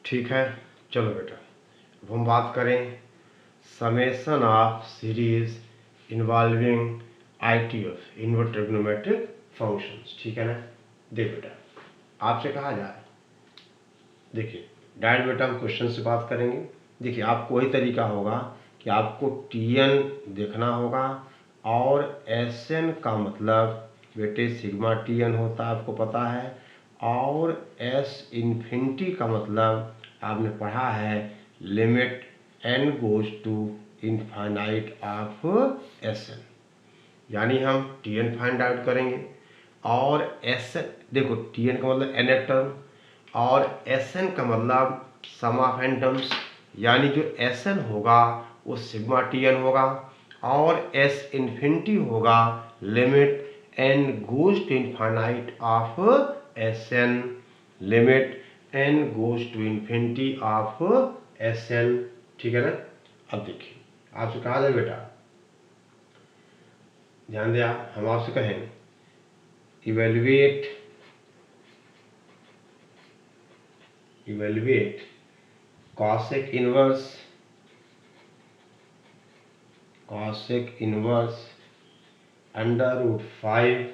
ठीक है। चलो बेटा, अब हम बात करें summation of series involving ITF inverse trigonometric functions. ठीक है ना। देख बेटा, आपसे कहा जाए, देखिए डायरेक्ट बेटा हम क्वेश्चन से बात करेंगे। देखिए आपको वही तरीका होगा कि आपको TN देखना होगा और SN का मतलब बेटे सिग्मा TN होता है, आपको पता है। और S इन्फिनिटी का मतलब आपने पढ़ा है limit n goes to infinite of SN, यानी हम TN फाइंड आउट करेंगे और SN, देखो TN का मतलब nth टर्म और SN का मतलब सम ऑफ n टर्म्स, यानी जो SN होगा वो सिग्मा TN होगा और S इन्फिनिटी होगा limit n goes to infinite of SN, limit n goes to infinity of SN। ठीक है ना। अब देखिए आपसे कहा जाए बेटा, ध्यान दिया, हम आपसे कहें evaluate cosec inverse under root 5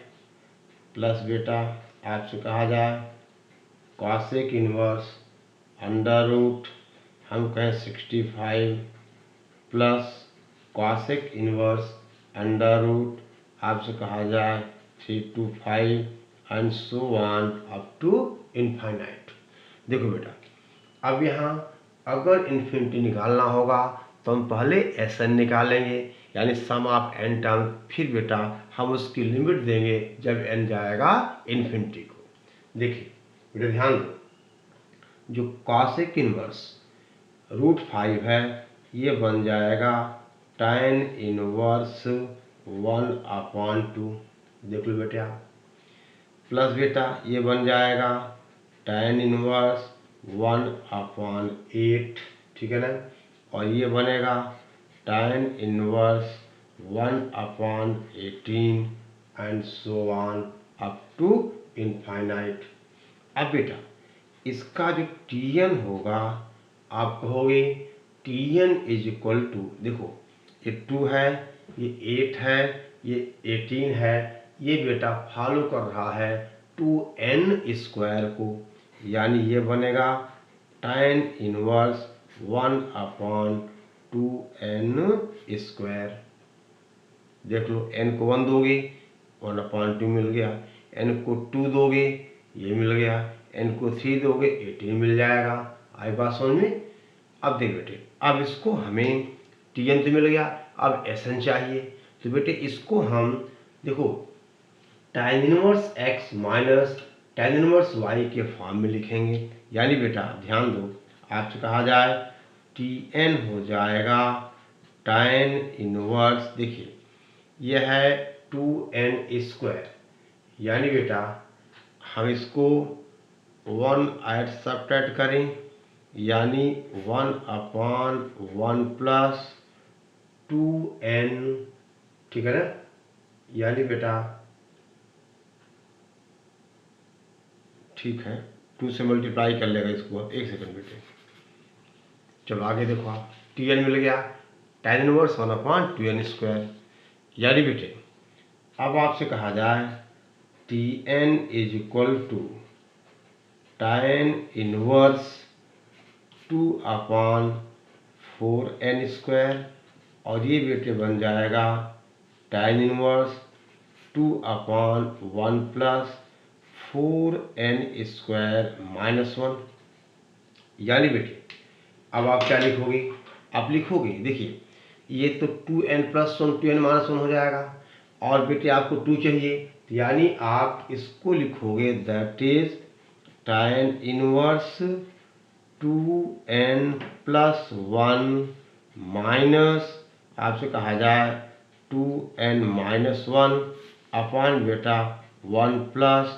plus बेटा आपसे कहा जाए cosec इनवर्स अंडर रूट हम कहें 65 plus cosec inverse under root आपसे कहा जाए 325 and so on up to infinite. देखो बेटा, अब यहाँ अगर इन्फिनिटी निकालना होगा तो हम पहले SN निकालेंगे, यानी सम ऑफ n टर्म, फिर बेटा हम उसकी लिमिट देंगे जब n जाएगा इन्फिनिटी को। देखिए बेटा ध्यान दो, जो cosec इनवर्स रूट 5 है ये बन जाएगा tan इनवर्स 1/2, देख लो बेटा, प्लस बेटा ये बन जाएगा tan इनवर्स 1/8। ठीक है ना। और ये बनेगा tan inverse 1/18 and so on up to infinite. अब बेटा इसका जो TN होगा आप कहोगे TN इज इक्वल टू, देखो ये 2 है, ये 8 है, ये 18 है, ये बेटा फॉलो कर रहा है 2n स्क्वायर को, यानी ये बनेगा tan इनवर्स 1/2n स्क्वायर। देख लो, n को 1 दोगे 1/2 मिल गया, n को 2 दोगे ये मिल गया, n को 3 दोगे 18 मिल जाएगा। आई बात समझ में। अब देख बेटे, अब इसको हमें TN तो मिल गया, अब SN चाहिए, तो बेटे इसको हम देखो tan inverse x minus tan inverse y के फॉर्म में लिखेंगे, यानी बेटा ध्यान दो, आपसे कहा जाए TN हो जाएगा tan इनवर्स, देखिए यह है 2n स्क्वायर, यानी बेटा हम इसको 1 ऐड सब्ट्रैक्ट करें, यानी 1/1 प्लस 2n। ठीक है ना। यानी बेटा ठीक है 2 से मल्टीप्लाई कर लेगा इसको। एक सेकंड बेटे, चलो आगे देखो आप, TN मिल गया tan इनवर्स 1/2n स्क्वायर, यानी बेटे अब आपसे कहा जाए TN is equal to tan inverse 2/4n square, और ये बेटे बन जाएगा tan inverse 2/1 plus 4n square minus 1। यानी बेटे अब आप क्या लिखोगे, आप लिखोगे देखिए ये तो 2n प्लस 1 2n माइनस 1 हो जाएगा, और बेटे आपको 2 चाहिए, यानी आप इसको लिखोगे that is tan inverse 2n plus 1 minus आपसे कहा जाए 2n माइनस 1 अपॉन बेटा 1 प्लस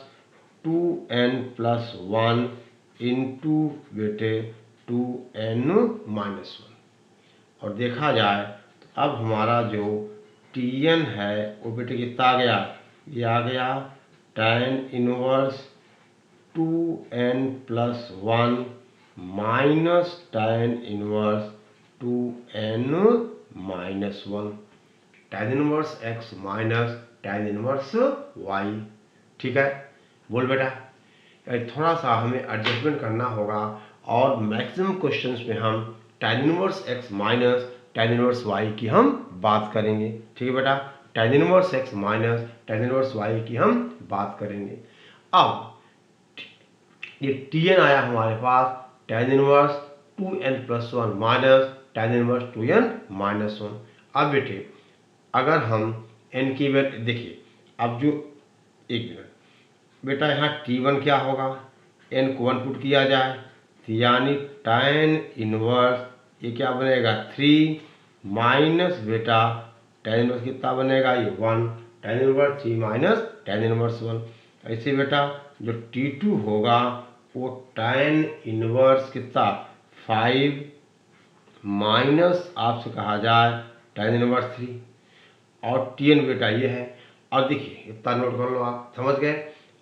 2n प्लस 1 इंटू बेटे 2n माइनस 1। और देखा जाए तो अब हमारा जो TN है वो बेटे कितना आ गया, ये आ गया tan inverse 2n plus 1 minus tan inverse 2n minus 1, tan inverse x minus tan inverse y। ठीक है, बोल बेटा। थोड़ा सा हमें एडजस्टमेंट करना होगा और मैक्सिमम क्वेश्चंस में हम tan inverse x minus tan inverse y की हम बात करेंगे। ठीक है बेटा, tan inverse x minus tan inverse y की हम बात करेंगे। अब ये tn आया हमारे पास, tan inverse 2n plus 1 minus tan inverse 2n minus 1। अब बेटे अगर हम n की वैल्यू देखिए, अब जो एक मिनट बेटा, यहाँ t1 क्या होगा, n को 1 पुट किया जाए तो यानी tan इनवर्स ये क्या बनेगा 3 माइनस बेटा tan इनवर्स कितना बनेगा, ये 1, tan inverse 3 minus tan inverse 1। ऐसे बेटा जो t2 होगा वो tan इनवर्स कितना 5 माइनस आपसे कहा जाए tan इनवर्स 3, और tn बेटा ये है। और देखिए इतना नोट कर लो, आप समझ गए।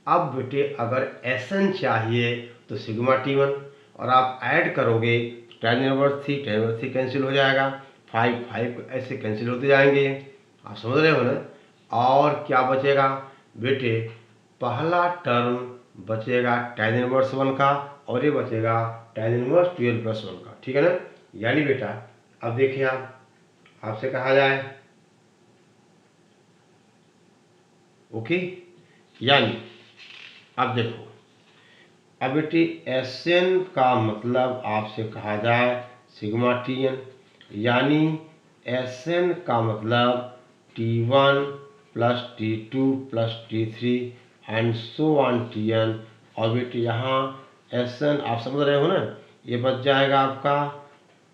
अब बेटे अगर Sn चाहिए तो सिग्मा t1, और आप ऐड करोगे tan inverse 3 tan inverse 3 cancel हो जाएगा, 5 ऐसे कैंसिल होते जाएंगे, आप समझ रहे हो ना। और क्या बचेगा बेटे, पहला टर्म बचेगा tan इनवर्स 1 का, और ये बचेगा tan इनवर्स 12 प्लस 1 का। ठीक है ना। यानी बेटा अब देखिए आपसे कहा जाए ओके, यानी अब देखो, अब बेटी Sn का मतलब आपसे कहा जाए सिग्मा tn, यानी Sn का मतलब t1 plus t2 plus t3 and so on tn। और बेटी यहाँ Sn आप समझ रहे हो ना, ये बच जाएगा आपका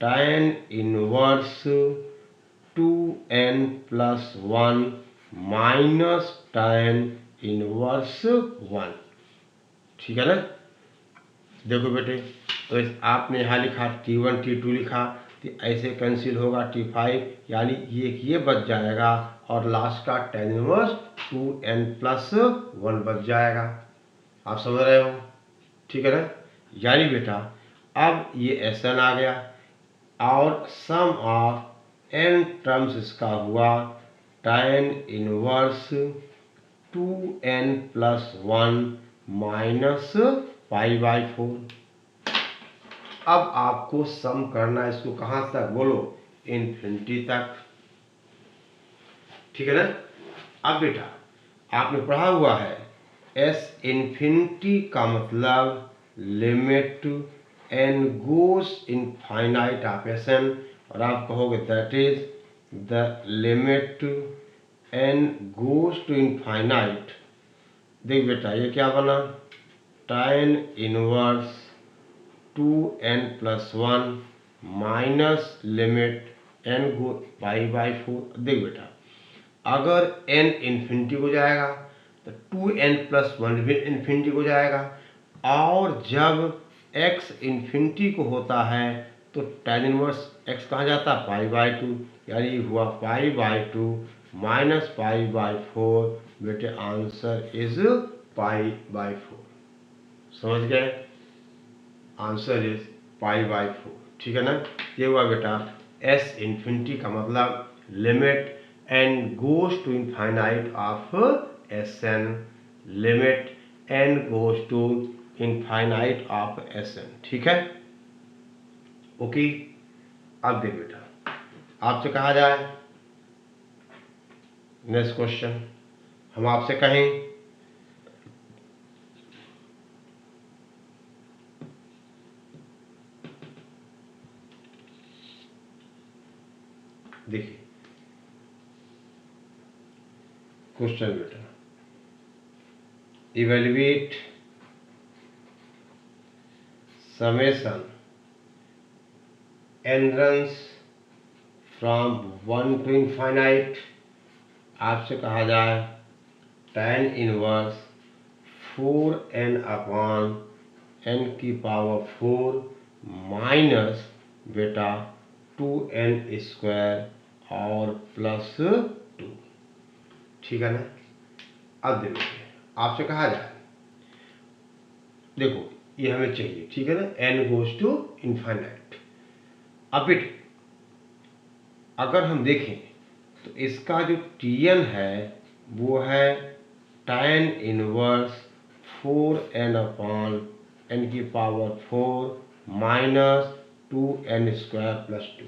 tan inverse 2n plus 1 minus tan inverse 1। ठीक है ना। देखो बेटे, तो आपने यहाँ लिखा t1 t2 लिखा, तो ऐसे कैंसिल होगा t5, यानी ये बच जाएगा, और लास्ट का tan इनवर्स 2n प्लस 1 बच जाएगा। आप समझ रहे हो, ठीक है ना। यानी बेटा अब ये Sn आ गया, और सम ऑफ n टर्म्स इसका हुआ tan inverse 2n plus 1 minus π/4। अब आपको सम करना है इसको कहाँ तक, बोलो इन्फिनिटी तक। ठीक है ना। अब बेटा आपने पढ़ा हुआ है S इन्फिनिटी का मतलब limit n goes infinite of Sn, और आप कहोगे that is the limit n goes to infinite. देख बेटा ये क्या बना, tan inverse 2n plus 1 minus limit n go π/4। देख बेटा अगर n इन्फिनिटी को जाएगा तो 2n प्लस 1 भी इन्फिनिटी को जाएगा, और जब x इन्फिनिटी को होता है तो tan इनवर्स x कहाँ जाता है π/2, यानी हुआ π/2 माइनस π/4। बेटे आंसर इज π/4। समझ गए, आंसर इज π/4। ठीक है ना। ये हुआ बेटा S इन्फिनिटी का मतलब limit n goes to infinite of Sn, limit n goes to infinite of Sn। ठीक है, ओके। अब देख बेटा आपसे कहा जाए नेक्स्ट क्वेश्चन, हम आपसे कहें देखिए क्वेश्चन बेटा, evaluate summation n runs from 1 to infinite. आपसे कहा जाए tan inverse 4n upon n की पावर 4 माइनस बेटा 2n स्क्वायर और प्लस 2। ठीक है ना। अब देखो आपसे कहा जाए, देखो ये हमें चाहिए, ठीक है ना, n गोज टू इन्फाइनाइट। अब बेटे अगर हम देखें तो इसका जो Tn है वो है tan inverse 4n upon n की power 4 minus 2n square plus 2,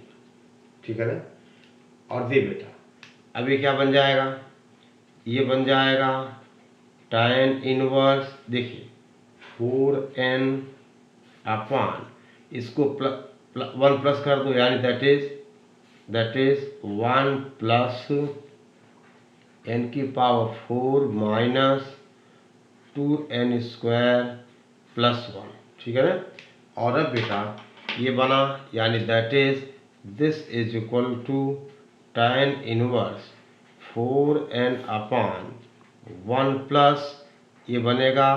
ठीक है ना। और दे बेटा अब ये क्या बन जाएगा, ये बन जाएगा tan इनवर्स, देखिए 4n अपॉन इसको 1 प्लस कर दो, यानी दैट इज 1 प्लस n की power 4 minus 2n square plus 1, ठीक है ना। और अब बेटा ये बना, यानी that is this is equal to tan inverse 4n upon 1 plus ये बनेगा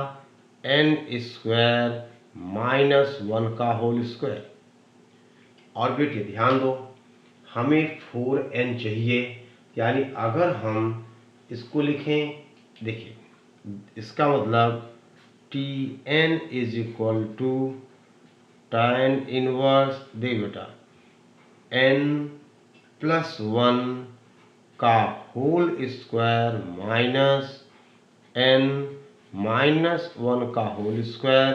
n स्क्वायर माइनस 1 का होल स्क्वायर। और बेटे ध्यान दो हमें 4n चाहिए, यानी अगर हम इसको लिखें, देखिए इसका मतलब Tn is equal to tan inverse दे बेटा n प्लस 1 का whole square minus n minus 1 का whole square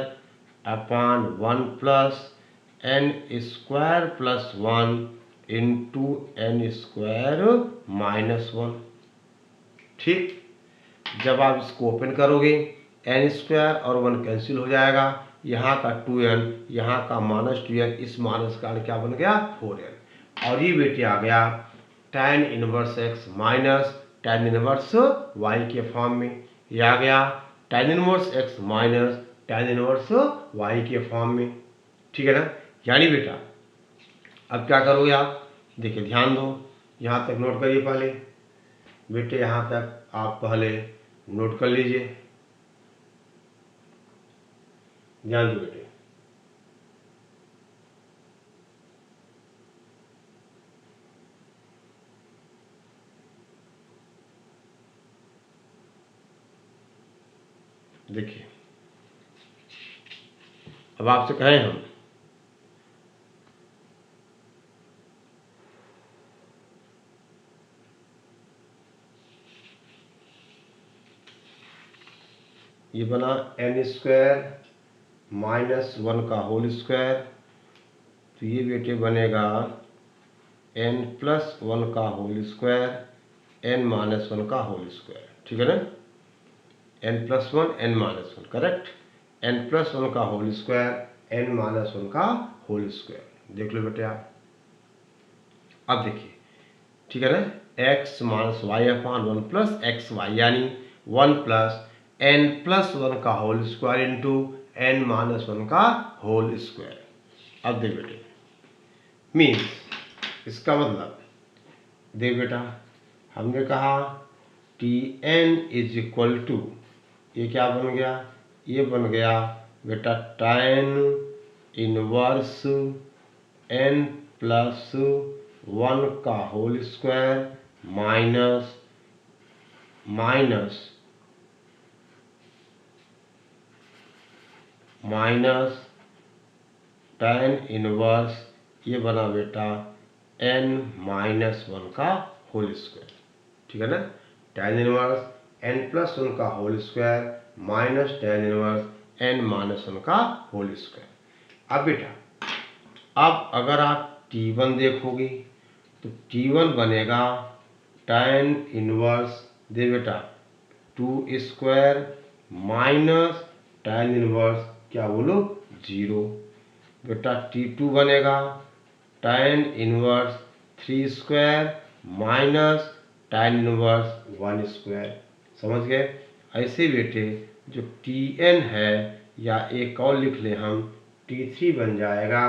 upon 1 plus n square plus 1 into n square minus 1, ठीक। जब आप इसको ओपन करोगे n स्क्वायर और 1 कैंसिल हो जाएगा, यहाँ का 2n यहाँ का माइनस 2n, इस माइनस का क्या बन गया 4n। और ये बेटे आ गया tan inverse x minus tan inverse y के फॉर्म में, ये आ गया tan inverse x minus tan inverse y के फॉर्म में, ठीक है ना। यानी बेटा अब क्या करोगे आप, देखिए ध्यान दो, यहाँ तक नोट करिए पहले बेटे, यहाँ तक आप पहले नोट कर लीजिए, ध्यान दो बेटे। देखिए अब आपसे कहें हम ये बना n स्क्वायर माइनस 1 का होल स्क्वायर, तो ये बेटे बनेगा n प्लस 1 का होल स्क्वायर n माइनस 1 का होल स्क्वायर, ठीक है ना। n plus 1 n minus 1, correct, n plus 1 का होल स्क्वायर n माइनस 1 का होल स्क्वायर, देख लो बेटे आप। अब देखिए, ठीक है ना, x minus Y upon 1 plus X Y, यानी 1 प्लस n प्लस 1 का whole square into n minus 1 का होल स्क्वायर। अब देख बेटे मीन्स इसका मतलब देख बेटा हमने कहा Tn इज इक्वल टू, ये क्या बन गया, ये बन गया बेटा tan इनवर्स n प्लस 1 का whole square minus tan inverse ये बना बेटा n माइनस 1 का होल स्क्वायर, ठीक है ना। tan इनवर्स n प्लस 1 का whole square minus tan inverse n minus 1 का होल स्क्वायर। अब बेटा अब अगर आप T1 देखोगे तो T1 बनेगा tan इनवर्स दे बेटा 2 स्क्वायर माइनस tan इनवर्स क्या बोलो 0, बेटा T2 बनेगा tan inverse 3 square minus tan inverse 1 square, समझ गए। ऐसे बेटे जो Tn है, या एक और लिख ले हम T3 बन जाएगा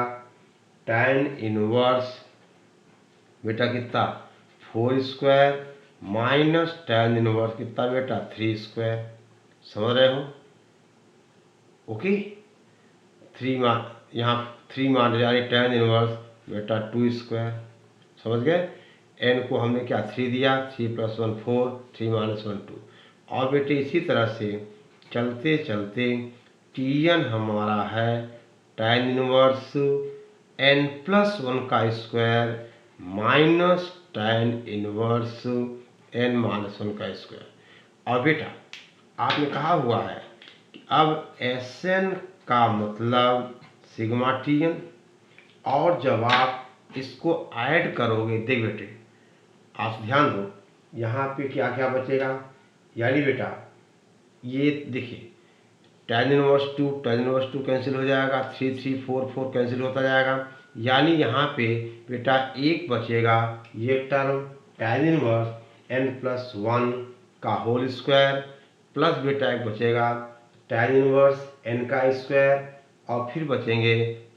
tan इनवर्स बेटा कितना 4 स्क्वायर माइनस tan इनवर्स कितना बेटा 3 स्क्वायर, समझ रहे हो, ओके। 3 मान यहाँ 3 मान यानी tan इनवर्स बेटा 2 स्क्वायर, समझ गए। n को हमने क्या 3 दिया, 3 प्लस 1 4, 3 माइनस 1 2। और बेटे इसी तरह से चलते चलते Tn हमारा है tan इनवर्स n प्लस 1 का square minus tan inverse n minus 1 का स्क्वायर। और बेटा आपने कहा हुआ है कि अब Sn का मतलब सिग्मा Tn, और जब आप इसको ऐड करोगे, देख बेटे आप ध्यान दो यहाँ पे क्या क्या बचेगा, यानी बेटा ये देखिए tan इनवर्स टू कैंसिल हो जाएगा, 3 3 4 4 कैंसिल होता जाएगा, यानी यहाँ पे बेटा एक बचेगा ये term tan inverse n plus 1 का होल स्क्वायर, प्लस बेटा एक बचेगा tan इनवर्स n का स्क्वायर, और फिर बचेंगे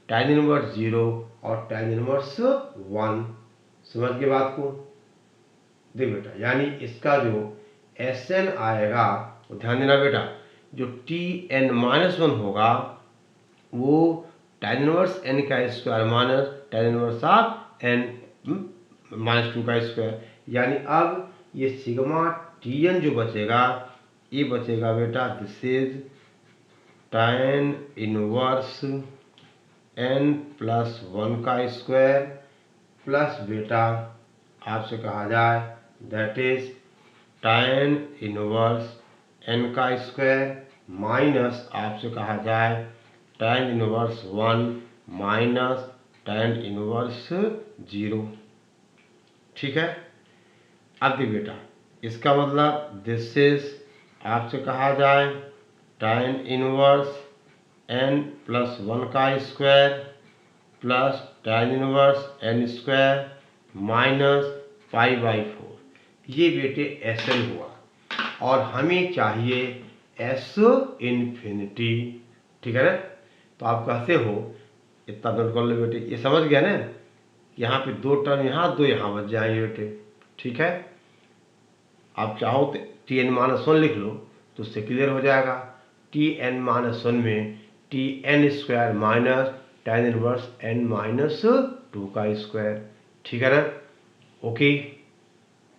tan इनवर्स 0 और tan इनवर्स 1। समझ गए बात को? देख बेटा यानी इसका जो Sn आएगा वो ध्यान देना बेटा, जो Tn माइनस 1 होगा वो tan इनवर्स n का square minus tan inverse of n minus 2 का स्क्वायर, यानी अब ये सिग्मा Tn जो बचेगा ये बचेगा बेटा this is tan inverse n plus 1 का स्क्वायर प्लस बेटा आपसे कहा जाए that is tan inverse n का स्क्वायर माइनस आपसे कहा जाए tan inverse 1 minus tan inverse 0। ठीक है, अब देखिए बेटा इसका मतलब दिस इज आपसे कहा जाए tan इनवर्स n प्लस 1 का square plus tan inverse n square minus π/4। ये बेटे Sn हुआ, और हमें चाहिए S इन्फिनिटी। ठीक है ना, तो आप कहते हो इतना नोट कर लो बेटे, ये समझ गया ना, यहाँ पे दो टर्म यहाँ दो यहाँ बच जाएंगे बेटे। ठीक है, आप चाहो तो Tn माइनस 1 लिख लो तो उससे क्लियर हो जाएगा। Tn माइनस 1 में Tn square minus tan inverse n minus 2 का स्क्वायर। ठीक है ना, ओके।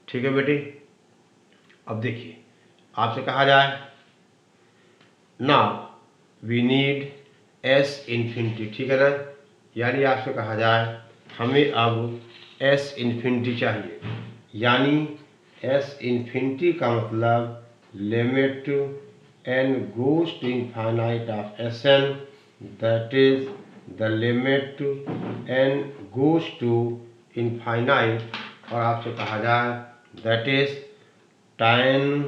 ठीक है बेटे, अब देखिए आपसे कहा जाए now we need S infinity. ठीक है ना, यानी आपसे कहा जाए हमें अब S इन्फिनिटी चाहिए, यानी S इन्फिनिटी का मतलब limit n goes to infinite of Sn, that is the limit n goes to infinite, और आपसे कहा जाए that is tan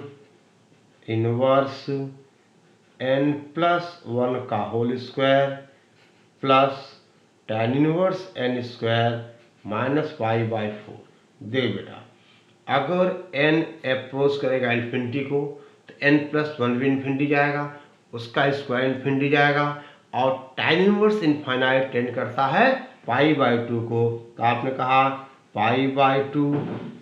inverse n plus 1 का whole square plus tan inverse n square minus π/4। देख बेटा अगर n अप्रोच करेगा infinity को तो n प्लस 1 भी इन्फिनिटी जाएगा, उसका स्क्वायर इन्फिनिटी जाएगा, और tan इनवर्स इनफाइनाइट टेंड करता है π/2 को, तो आपने कहा π/2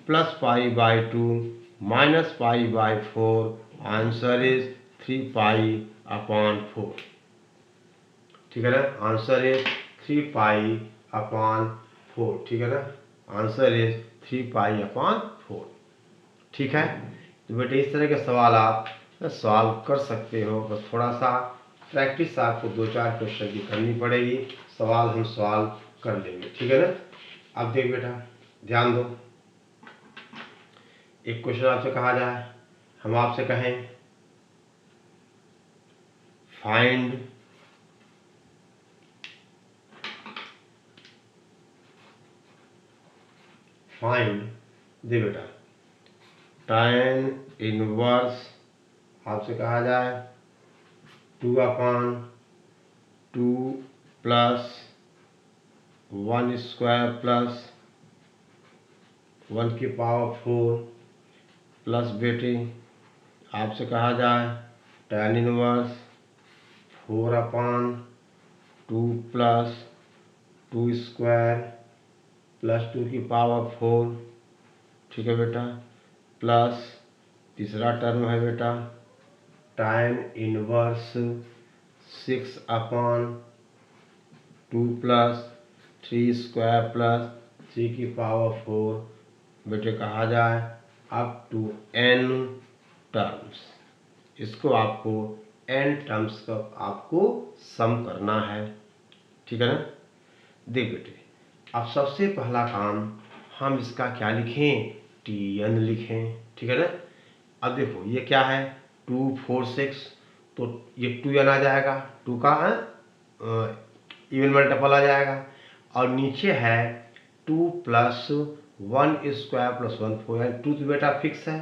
प्लस π/2 माइनस π/4, आंसर इज 3π/4। ठीक है ना, आंसर इज 3π/4। ठीक है ना, आंसर इज 3π/4। ठीक है, तो बेटे इस तरह के सवाल आप सॉल्व कर सकते हो, बस थोड़ा सा प्रैक्टिस आपको 2-4 क्वेश्चन की करनी पड़ेगी, सवाल हम सॉल्व कर लेंगे। ठीक है ना, अब देख बेटा ध्यान दो, एक क्वेश्चन आपसे कहा जाए, हम आपसे कहें फाइंड दे बेटा tan इनवर्स आपसे कहा जाए 2/2 प्लस 1 स्क्वायर प्लस 1 की पावर 4 प्लस बेटे आपसे कहा जाए tan inverse 4/2 plus 2 square plus 2 की पावर 4। ठीक है बेटा, प्लस तीसरा टर्म है बेटा tan inverse 6/2 plus 3 square plus 3 की पावर 4 बेटे कहा जाए अप टू n टर्म्स। इसको आपको n टर्म्स का आपको सम करना है, ठीक है ना। देख बेटे, अब सबसे पहला काम हम इसका क्या लिखें, Tn लिखें, ठीक है ना। अब देखो ये क्या है 2 4 6, तो ये 2n आ जाएगा, 2 का इवन मल्टीपल आ जाएगा, और नीचे है 2 प्लस 1 स्क्वायर प्लस 1 4, यानी 2 तो बेटा फिक्स है,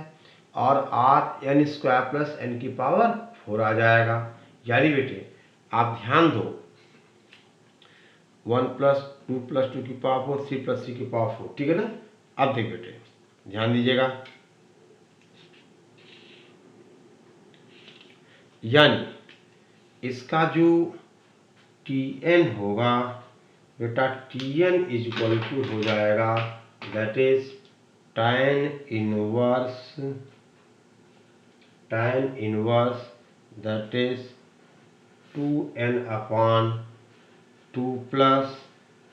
और r n square plus n की पावर 4 आ जाएगा। यानी बेटे आप ध्यान दो, 1 प्लस 2 प्लस 2 की पावर 4, 3 प्लस 3 की पावर 4, ठीक है ना। अब देख बेटे ध्यान दीजिएगा, यानी इसका जो Tn होगा बेटा, Tn इज इक्वल टू हो जाएगा, that is tan inverse that is 2n upon 2 plus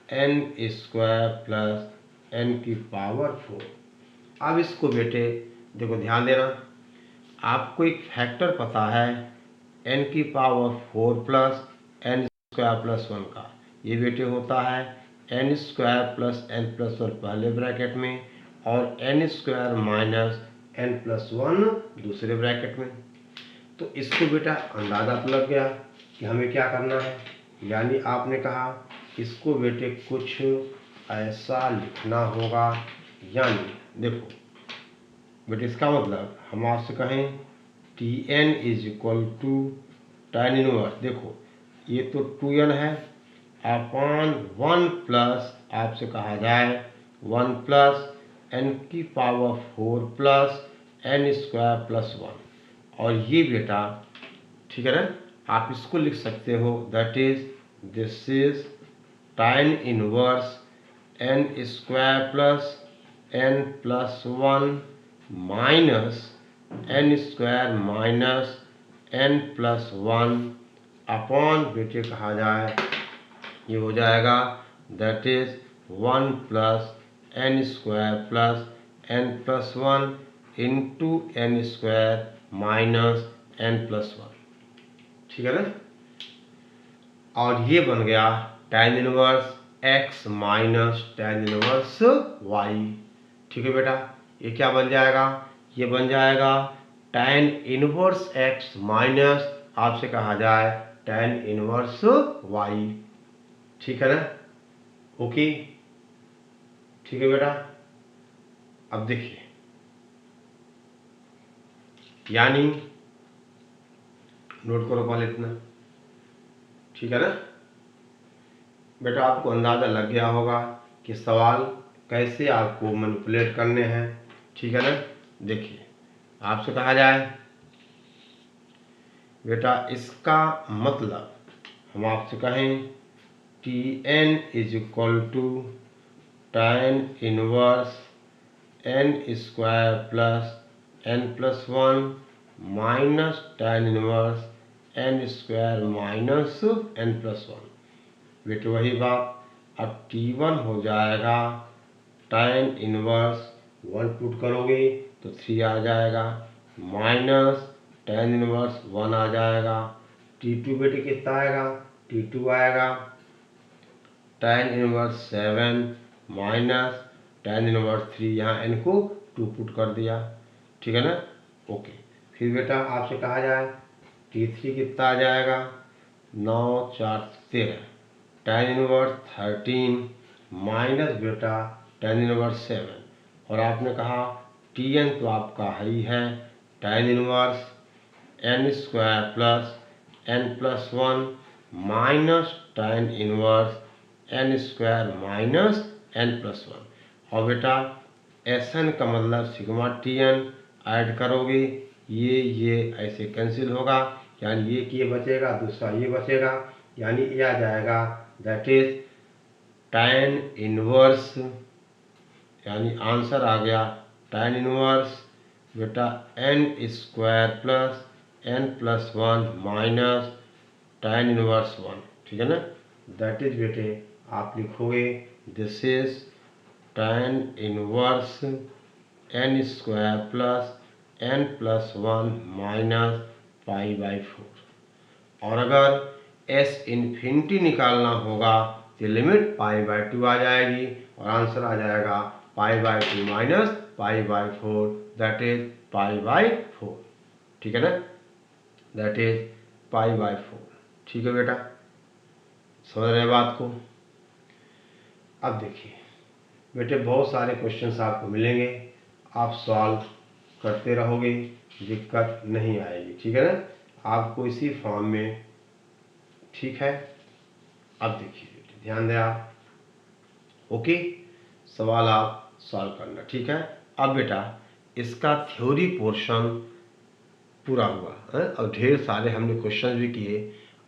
n square plus n की पावर 4। अब इसको बेटे देखो ध्यान देना, आपको एक फैक्टर पता है n की power 4 plus n square plus 1 का, ये बेटे होता है n square plus n plus 1 पहले ब्रैकेट में, और n square minus n plus 1 दूसरे ब्रैकेट में। तो इसको बेटा अंदाजा तो लग गया कि हमें क्या करना है, यानी आपने कहा इसको बेटे कुछ ऐसा लिखना होगा, यानी देखो बेटे इसका मतलब हम आपसे कहें Tn is equal to tan inverse, देखो ये तो 2n है अपॉन 1 प्लस आपसे कहा जाए 1 प्लस n की power 4 plus n square plus 1, और ये बेटा ठीक है ना, आप इसको लिख सकते हो, that is this is tan inverse n square plus n plus 1 minus n square minus n plus 1 upon बेटे कहा जाए, ये हो जाएगा that is 1 plus n square plus n plus 1 into n square minus n plus 1, ठीक है ना। और ये बन गया tan inverse x minus tan inverse y, ठीक है बेटा। ये क्या बन जाएगा, ये बन जाएगा tan इनवर्स x माइनस आपसे कहा जाए tan इनवर्स y, ठीक है ना। ओके, ठीक है बेटा। अब देखिए, यानी नोट करो पहले इतना, ठीक है ना बेटा। आपको अंदाजा लग गया होगा कि सवाल कैसे आपको मैनिपुलेट करने हैं, ठीक है ना। देखिए आपसे कहा जाए बेटा, इसका मतलब हम आपसे कहें Tn is equal to tan inverse n square plus n plus 1 minus tan inverse n square minus n plus 1, बेटे वही बात। अब T1 हो जाएगा tan इनवर्स 1 पुट करोगे तो 3 आ जाएगा, माइनस tan इनवर्स 1 आ जाएगा। T2 बेटे कितना आएगा, T2 आएगा tan inverse 7 minus tan inverse 3, यहाँ n को 2 पुट कर दिया, ठीक है ना। ओके, फिर बेटा आपसे कहा जाए T3 कितना आ जाएगा, 9 4 13 tan इनवर्स 13 माइनस बेटा tan इनवर्स 7, और आपने कहा Tn तो आपका ही है tan inverse n square plus n plus 1 minus tan inverse n square minus n plus 1, और बेटा Sn का मतलब सिग्मा Tn ऐड करोगे, ये ऐसे कैंसिल होगा, यानी ये बचेगा, दूसरा ये बचेगा, यानी ये आ जाएगा दैट इज tan इनवर्स, यानी आंसर आ गया tan इनवर्स बेटा n square plus n plus 1 minus tan inverse 1, ठीक है ना। दैट इज बेटे आप लिखोगे this is tan inverse n square plus n plus 1 minus pi by 4, और अगर एस इन्फिनिटी निकालना होगा तो लिमिट π/2 आ जाएगी और आंसर आ जाएगा π/2 माइनस π/4 दैट इज π/4। ठीक है ना, दैट इज π/4। ठीक है बेटा, समझ रहे बात को। अब देखिए बेटे बहुत सारे क्वेश्चंस आपको मिलेंगे, आप सॉल्व करते रहोगे, दिक्कत नहीं आएगी। ठीक है ना, आपको इसी फॉर्म में। ठीक है, अब देखिए बेटे ध्यान दें आप, ओके, सवाल आप सॉल्व करना। ठीक है, अब बेटा इसका थ्योरी पोर्शन पूरा हुआ है और ढेर सारे हमने क्वेश्चन भी किए।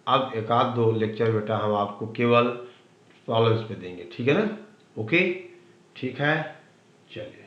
अब एक आध दो लेक्चर बेटा हम आपको केवल प्रॉब्लम्स पे देंगे। ठीक है ना, ओके, ठीक है, चलिए।